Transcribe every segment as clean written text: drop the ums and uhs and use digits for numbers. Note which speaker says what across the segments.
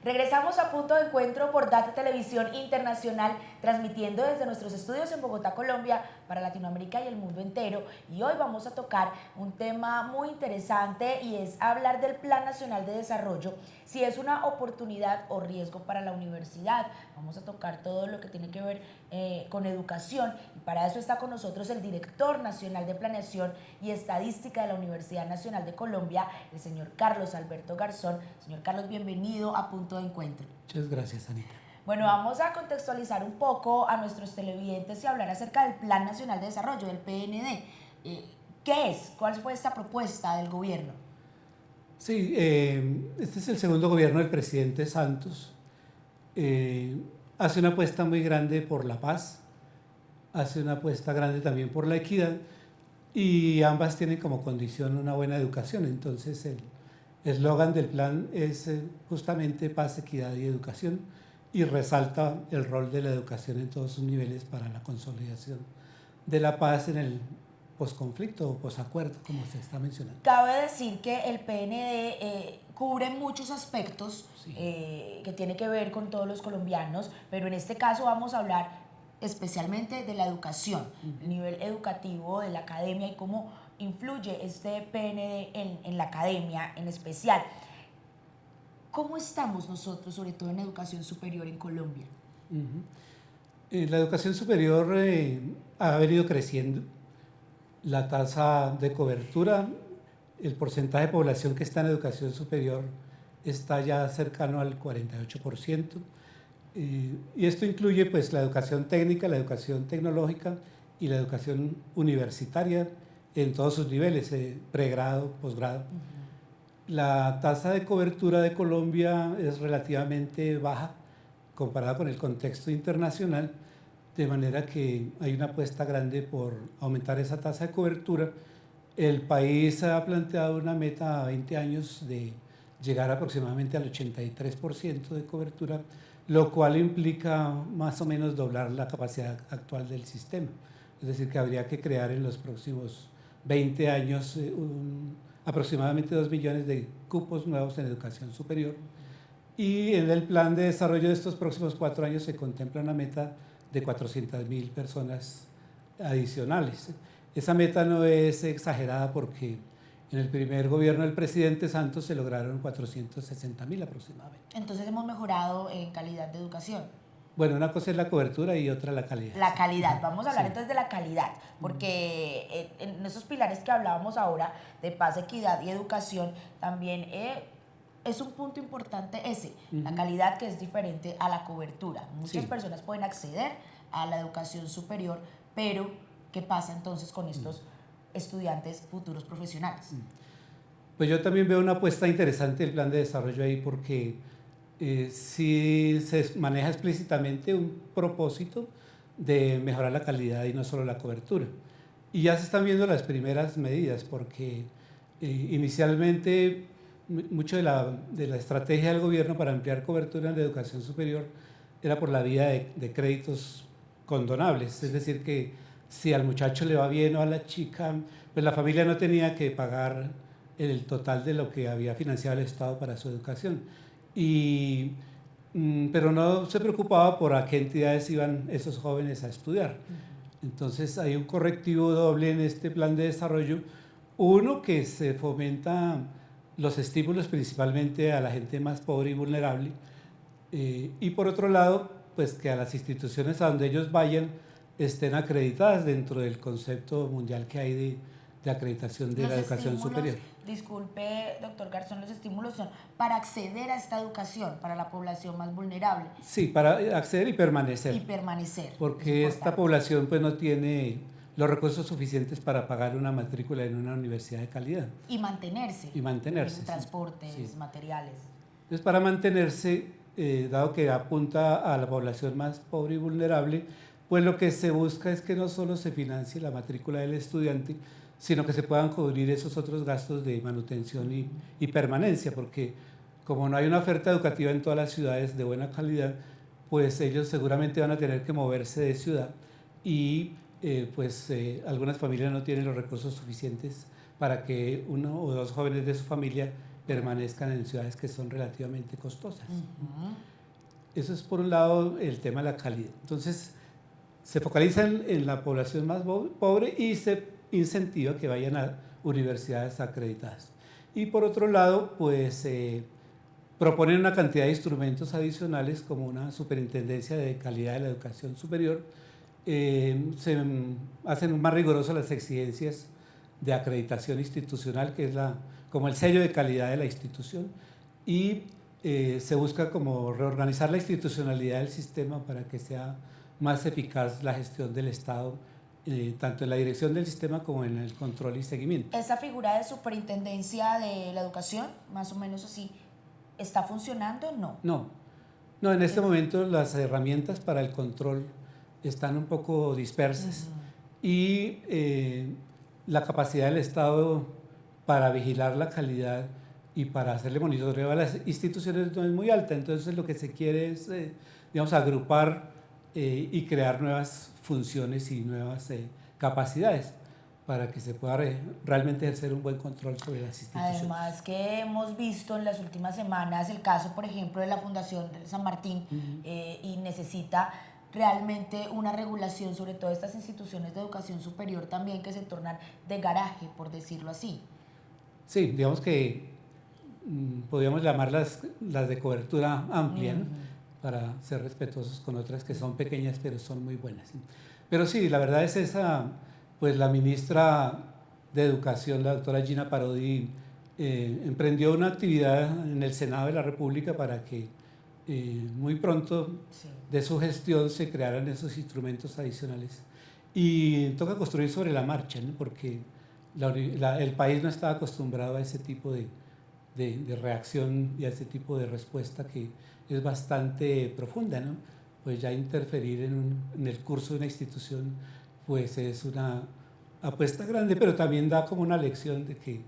Speaker 1: Regresamos a Punto de Encuentro por Data Televisión Internacional, transmitiendo desde nuestros estudios en Bogotá, Colombia, para Latinoamérica y el mundo entero. Y hoy vamos a tocar un tema muy interesante y es hablar del Plan Nacional de Desarrollo, si es una oportunidad o riesgo para la universidad. Vamos a tocar todo lo que tiene que ver con educación y para eso está con nosotros el director nacional de Planeación y Estadística de la Universidad Nacional de Colombia, el señor Carlos Alberto Garzón. Señor Carlos, bienvenido a Punto de Encuentro.
Speaker 2: Muchas gracias, Anita.
Speaker 1: Bueno, vamos a contextualizar un poco a nuestros televidentes y hablar acerca del Plan Nacional de Desarrollo, del PND. ¿Qué es? ¿Cuál fue esta propuesta del gobierno?
Speaker 2: Sí, este es el segundo gobierno del presidente Santos. Hace una apuesta muy grande por la paz, hace una apuesta grande también por la equidad y ambas tienen como condición una buena educación. Entonces el eslogan del plan es justamente paz, equidad y educación, y resalta el rol de la educación en todos sus niveles para la consolidación de la paz en el posconflicto o posacuerdo, como se está mencionando.
Speaker 1: Cabe decir que el PND cubre muchos aspectos, sí, que tiene que ver con todos los colombianos, pero en este caso vamos a hablar especialmente de la educación, el nivel educativo de la academia y cómo influye este PND en la academia en especial. ¿Cómo estamos nosotros, sobre todo en educación superior en Colombia?
Speaker 2: La educación superior ha venido creciendo. La tasa de cobertura, el porcentaje de población que está en educación superior está ya cercano al 48%. Y esto incluye pues la educación técnica, la educación tecnológica y la educación universitaria en todos sus niveles, pregrado, posgrado. La tasa de cobertura de Colombia es relativamente baja comparada con el contexto internacional, de manera que hay una apuesta grande por aumentar esa tasa de cobertura. El país ha planteado una meta a 20 años de llegar aproximadamente al 83% de cobertura, lo cual implica más o menos doblar la capacidad actual del sistema. Es decir, que habría que crear en los próximos 20 años aproximadamente 2 millones de cupos nuevos en educación superior. Y en el plan de desarrollo de estos próximos 4 años se contempla una meta de 400.000 personas adicionales. Esa meta no es exagerada porque en el primer gobierno del presidente Santos se lograron 460.000 aproximadamente.
Speaker 1: Entonces hemos mejorado en calidad de educación.
Speaker 2: Bueno, una cosa es la cobertura y otra la calidad.
Speaker 1: La calidad, vamos a hablar entonces de la calidad, porque en esos pilares que hablábamos ahora de paz, equidad y educación, también es un punto importante ese, la calidad, que es diferente a la cobertura. Muchas personas pueden acceder a la educación superior, pero ¿qué pasa entonces con estos estudiantes futuros profesionales?
Speaker 2: Pues yo también veo una apuesta interesante del plan de desarrollo ahí, porque sí se maneja explícitamente un propósito de mejorar la calidad y no solo la cobertura. Y ya se están viendo las primeras medidas, porque inicialmente mucho de la estrategia del gobierno para ampliar cobertura en la educación superior era por la vía de créditos condonables, es decir, que si al muchacho le va bien o a la chica, pues la familia no tenía que pagar el total de lo que había financiado el Estado para su educación. Pero no se preocupaba por a qué entidades iban esos jóvenes a estudiar. Entonces hay un correctivo doble en este plan de desarrollo. Uno, que se fomenta los estímulos principalmente a la gente más pobre y vulnerable, y por otro lado, pues que a las instituciones a donde ellos vayan estén acreditadas dentro del concepto mundial que hay de acreditación de la educación superior.
Speaker 1: Disculpe, doctor Garzón, los estímulos son para acceder a esta educación para la población más vulnerable.
Speaker 2: Sí, para acceder y permanecer.
Speaker 1: Y permanecer.
Speaker 2: Porque esta población pues no tiene los recursos suficientes para pagar una matrícula en una universidad de calidad.
Speaker 1: Y mantenerse.
Speaker 2: Y mantenerse.
Speaker 1: Transportes, materiales.
Speaker 2: Entonces, para mantenerse, dado que apunta a la población más pobre y vulnerable, pues lo que se busca es que no solo se financie la matrícula del estudiante, sino que se puedan cubrir esos otros gastos de manutención y permanencia, porque como no hay una oferta educativa en todas las ciudades de buena calidad, pues ellos seguramente van a tener que moverse de ciudad y algunas familias no tienen los recursos suficientes para que uno o dos jóvenes de su familia permanezcan en ciudades que son relativamente costosas.
Speaker 1: Ujú.
Speaker 2: Eso es por un lado el tema de la calidad. Entonces, se focaliza en la población más pobre y se incentiva que vayan a universidades acreditadas. Y por otro lado, pues proponen una cantidad de instrumentos adicionales como una superintendencia de calidad de la educación superior. Se hacen más rigurosas las exigencias de acreditación institucional, que es como el sello de calidad de la institución, y se busca como reorganizar la institucionalidad del sistema para que sea más eficaz la gestión del Estado, tanto en la dirección del sistema como en el control y seguimiento.
Speaker 1: Esa figura de superintendencia de la educación, más o menos así, ¿está funcionando o no?
Speaker 2: No, en este momento las herramientas para el control están un poco dispersas y la capacidad del Estado para vigilar la calidad y para hacerle monitoreo a las instituciones no es muy alta. Entonces lo que se quiere es, digamos, agrupar y crear nuevas funciones y nuevas capacidades para que se pueda realmente ejercer un buen control sobre las instituciones.
Speaker 1: Además que hemos visto en las últimas semanas el caso, por ejemplo, de la Fundación de San Martín y necesita realmente una regulación sobre todas estas instituciones de educación superior también que se tornan de garaje, por decirlo así.
Speaker 2: Sí, digamos que podríamos llamarlas las de cobertura amplia, ¿no? Para ser respetuosos con otras que son pequeñas pero son muy buenas, ¿sí? Pero sí, la verdad es esa, pues la ministra de Educación, la doctora Gina Parodi, emprendió una actividad en el Senado de la República para que muy pronto de su gestión se crearan esos instrumentos adicionales. Y toca construir sobre la marcha, ¿no? Porque el país no estaba acostumbrado a ese tipo de reacción y a ese tipo de respuesta que es bastante profunda, ¿no? Pues ya interferir en el curso de una institución pues es una apuesta grande, pero también da como una lección de que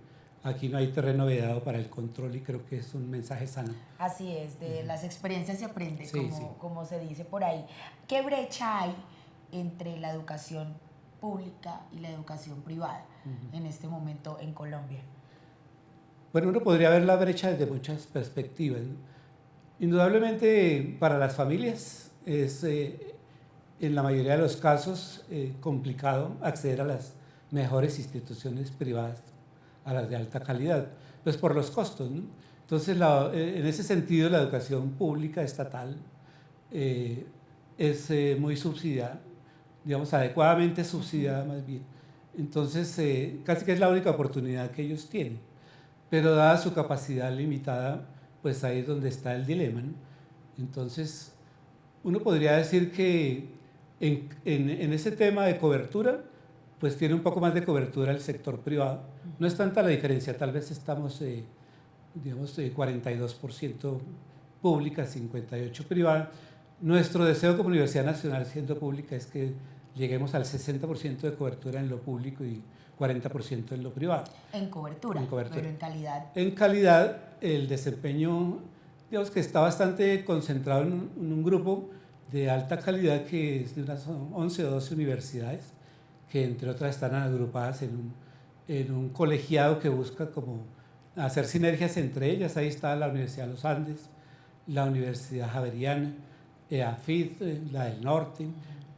Speaker 2: aquí no hay terreno vedado para el control y creo que es un mensaje sano.
Speaker 1: Así es, de las experiencias se aprende,
Speaker 2: Sí,
Speaker 1: como se dice por ahí. ¿Qué brecha hay entre la educación pública y la educación privada en este momento en Colombia?
Speaker 2: Bueno, uno podría ver la brecha desde muchas perspectivas, ¿no? Indudablemente para las familias es en la mayoría de los casos complicado acceder a las mejores instituciones privadas, a las de alta calidad, pues por los costos, ¿no? Entonces, en ese sentido, la educación pública estatal es muy subsidiada, digamos, adecuadamente subsidiada más bien. Entonces, casi que es la única oportunidad que ellos tienen. Pero dada su capacidad limitada, pues ahí es donde está el dilema, ¿no? Entonces, uno podría decir que en ese tema de cobertura, pues tiene un poco más de cobertura el sector privado. No es tanta la diferencia, tal vez estamos, digamos, 42% pública, 58% privada. Nuestro deseo como Universidad Nacional, siendo pública, es que lleguemos al 60% de cobertura en lo público y 40% en lo privado.
Speaker 1: En cobertura, pero en calidad.
Speaker 2: En calidad, el desempeño, digamos que está bastante concentrado en un grupo de alta calidad que es de unas 11 o 12 universidades, que entre otras están agrupadas en un colegiado que busca como hacer sinergias entre ellas. Ahí está la Universidad de los Andes, la Universidad Javeriana, EAFIT, la del Norte.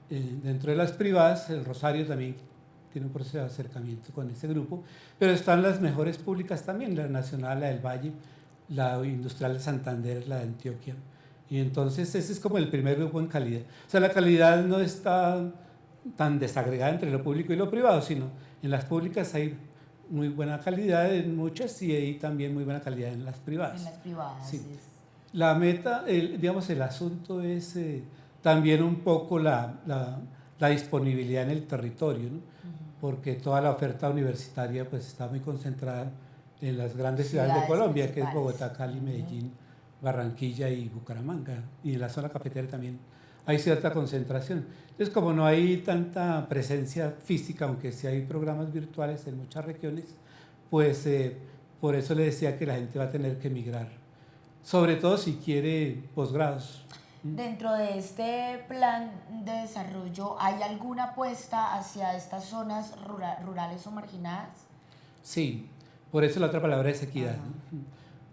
Speaker 2: Dentro de las privadas, el Rosario también tiene un proceso de acercamiento con ese grupo, pero están las mejores públicas también, la Nacional, la del Valle, la Industrial de Santander, la de Antioquia. Y entonces ese es como el primer grupo en calidad. O sea, la calidad no está tan desagregada entre lo público y lo privado, sino en las públicas hay muy buena calidad en muchas y hay también muy buena calidad en las privadas.
Speaker 1: En las privadas.
Speaker 2: Sí. La meta, digamos, el asunto es también un poco la disponibilidad en el territorio, ¿no? Porque toda la oferta universitaria pues está muy concentrada en las grandes ciudades de Colombia, que es Bogotá, Cali, Medellín, Barranquilla y Bucaramanga, y en la zona cafetera también hay cierta concentración. Entonces, como no hay tanta presencia física, aunque sí hay programas virtuales en muchas regiones, pues por eso le decía que la gente va a tener que emigrar, sobre todo si quiere posgrados.
Speaker 1: Dentro de este plan de desarrollo, ¿hay alguna apuesta hacia estas zonas rurales o marginadas?
Speaker 2: Sí, por eso la otra palabra es equidad, ¿no?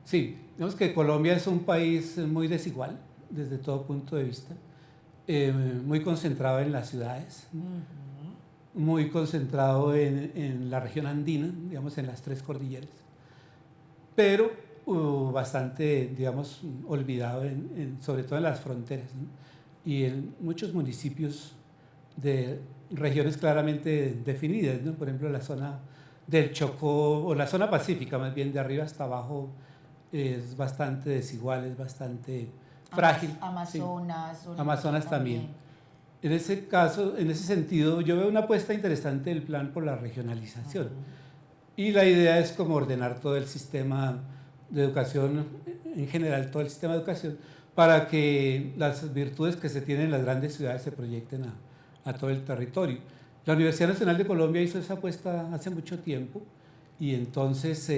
Speaker 2: Sí, digamos que Colombia es un país muy desigual desde todo punto de vista, muy concentrado en las ciudades, muy concentrado en la región andina, digamos en las tres cordilleras, pero bastante, digamos, olvidado sobre todo en las fronteras, ¿no? Y en muchos municipios de regiones claramente definidas, ¿no? Por ejemplo, la zona del Chocó, o la zona pacífica más bien, de arriba hasta abajo, es bastante desigual, es bastante frágil.
Speaker 1: Amazonas.
Speaker 2: Sí. Amazonas también. En ese caso, en ese sentido, yo veo una apuesta interesante del plan por la regionalización. Y la idea es como ordenar todo el sistema de educación, en general todo el sistema de educación, para que las virtudes que se tienen en las grandes ciudades se proyecten a todo el territorio. La Universidad Nacional de Colombia hizo esa apuesta hace mucho tiempo y entonces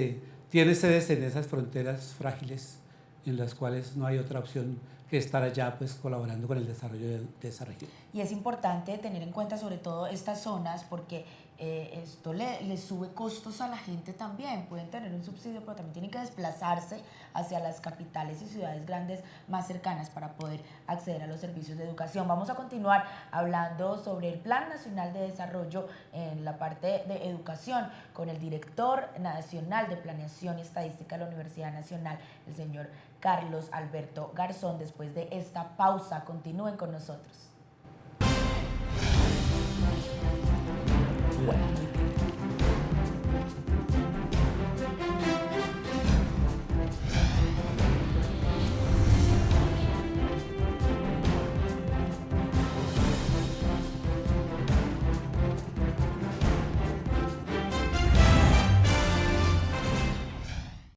Speaker 2: tiene sedes en esas fronteras frágiles en las cuales no hay otra opción que estar allá pues colaborando con el desarrollo de esa región.
Speaker 1: Y es importante tener en cuenta sobre todo estas zonas porque esto le sube costos a la gente también. Pueden tener un subsidio, pero también tienen que desplazarse hacia las capitales y ciudades grandes más cercanas para poder acceder a los servicios de educación. Vamos a continuar hablando sobre el Plan Nacional de Desarrollo en la parte de educación con el director nacional de Planeación y Estadística de la Universidad Nacional, el señor Carlos Alberto Garzón. Después de esta pausa, continúen con nosotros. Bueno.